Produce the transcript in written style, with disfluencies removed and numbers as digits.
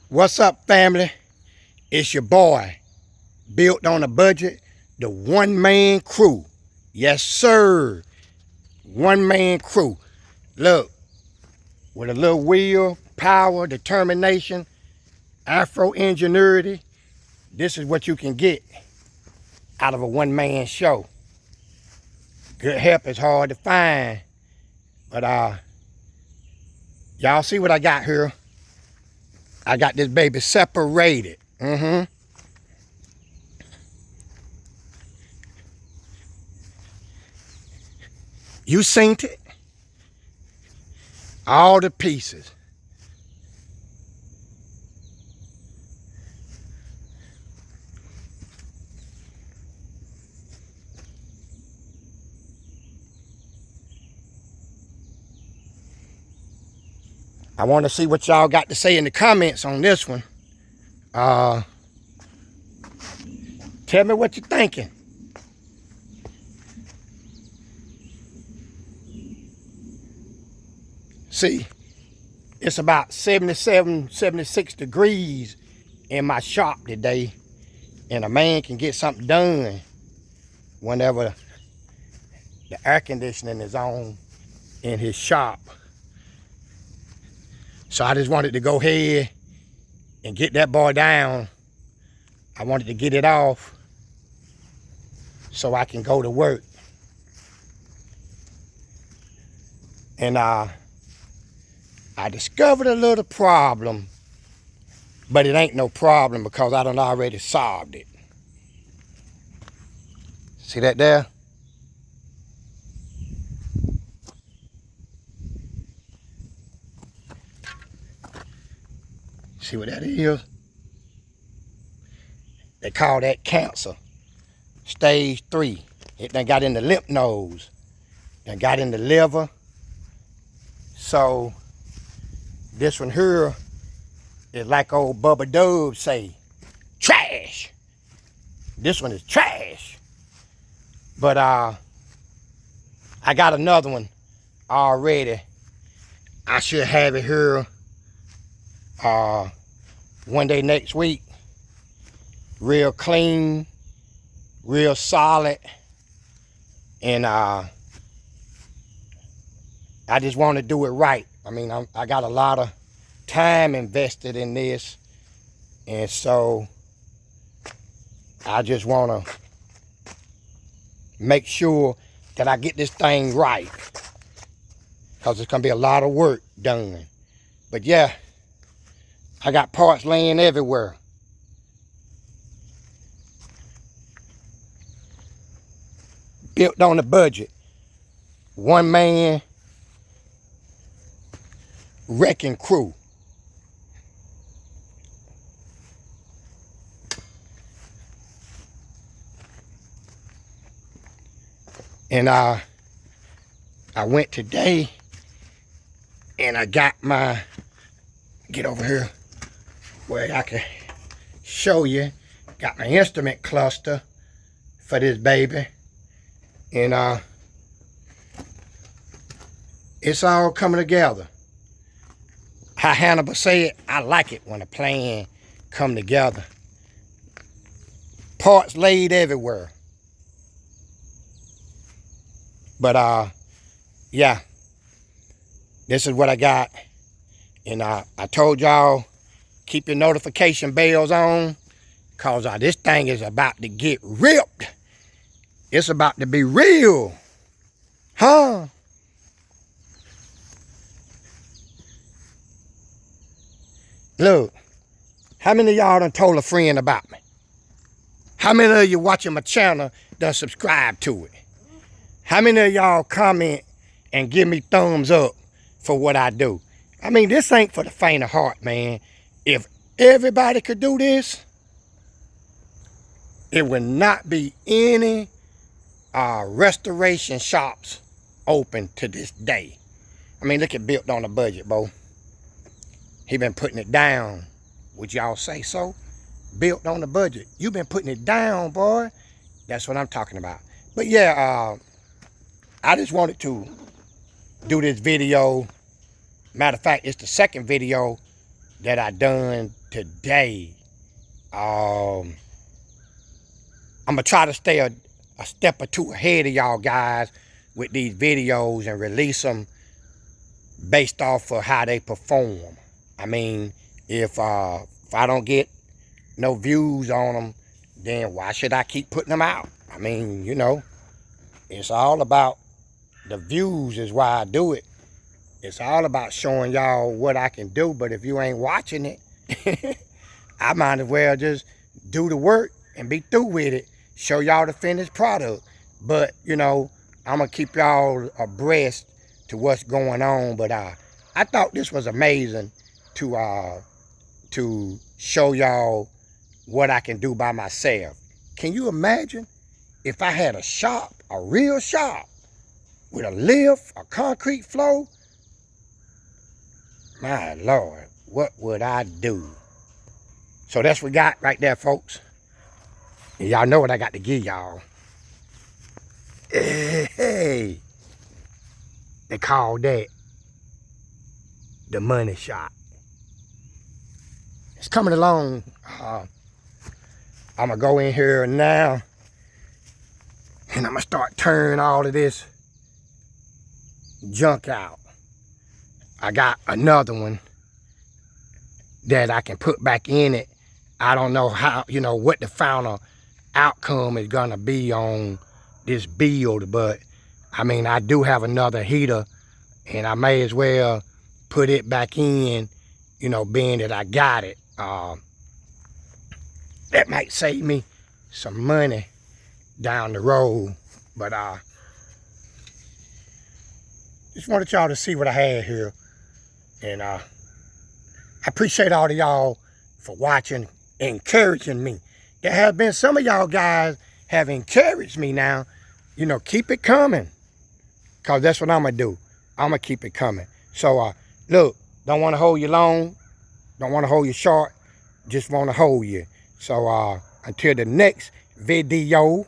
What's up, family? It's your boy, built on a budget, the one-man crew. Yes, sir. One-man crew. Look, with a little will, power, determination, Afro ingenuity, this is what you can get out of a one-man show. Good help is hard to find, but y'all see what I got here? I got this baby separated. You seen it? All the pieces. I want to see what y'all got to say in the comments on this one. Tell me what you're thinking. See, it's about 77, 76 degrees in my shop today, and a man can get something done whenever the air conditioning is on in his shop. So I just wanted to go ahead and get that boy down. I wanted to get it off so I can go to work. And I discovered a little problem, but it ain't no problem because I done already solved it. See that there? See what that is? They call that cancer, stage 3. It done got in the lymph nodes, done got in the liver. So this one here is like old Bubba Dub say, trash. This one is trash. But I got another one already. I should have it here one day next week. Real clean, real solid, and I just want to do it right. I mean, I got a lot of time invested in this, and so I just want to make sure that I get this thing right, because it's going to be a lot of work done. But yeah, I got parts laying everywhere. Built on a budget. One man wrecking crew. And I went today and I got my, get over here where I can show you, got my instrument cluster for this baby. And it's all coming together. How Hannibal said, I like it when a plan come together. Parts laid everywhere. But yeah, this is what I got. And I told y'all, keep your notification bells on, cause this thing is about to get ripped. It's about to be real. Huh? Look, how many of y'all done told a friend about me? How many of you watching my channel done subscribe to it? How many of y'all comment and give me thumbs up for what I do? I mean, this ain't for the faint of heart, man. If everybody could do this, it would not be any restoration shops open to this day. I mean, look at Built on a Budget, bro. He been putting it down. Would y'all say so? Built on a Budget. You been putting it down, boy. That's what I'm talking about. But yeah, I just wanted to do this video. Matter of fact, it's the second video that I done today. I'm gonna try to stay a step or two ahead of y'all guys with these videos and release them based off of how they perform. I mean, if I don't get no views on them, then why should I keep putting them out? I mean, you know, it's all about the views is why I do it. It's all about showing y'all what I can do, but if you ain't watching it, I might as well just do the work and be through with it, show y'all the finished product. But, you know, I'm going to keep y'all abreast to what's going on. But I thought this was amazing to show y'all what I can do by myself. Can you imagine if I had a shop, a real shop, with a lift, a concrete floor? My Lord, what would I do? So that's what we got right there, folks. And y'all know what I got to give y'all. Hey, they call that the money shot. It's coming along. I'm going to go in here now, and I'm going to start turning all of this junk out. I got another one that I can put back in it. I don't know how, you know, what the final outcome is going to be on this build, but I mean, I do have another heater, and I may as well put it back in, you know, being that I got it. That might save me some money down the road, but just wanted y'all to see what I had here. And I appreciate all of y'all for watching, encouraging me. There have been some of y'all guys have encouraged me now. You know, keep it coming, because that's what I'm going to do. I'm going to keep it coming. So, look, don't want to hold you long. Don't want to hold you short. Just want to hold you. So, until the next video,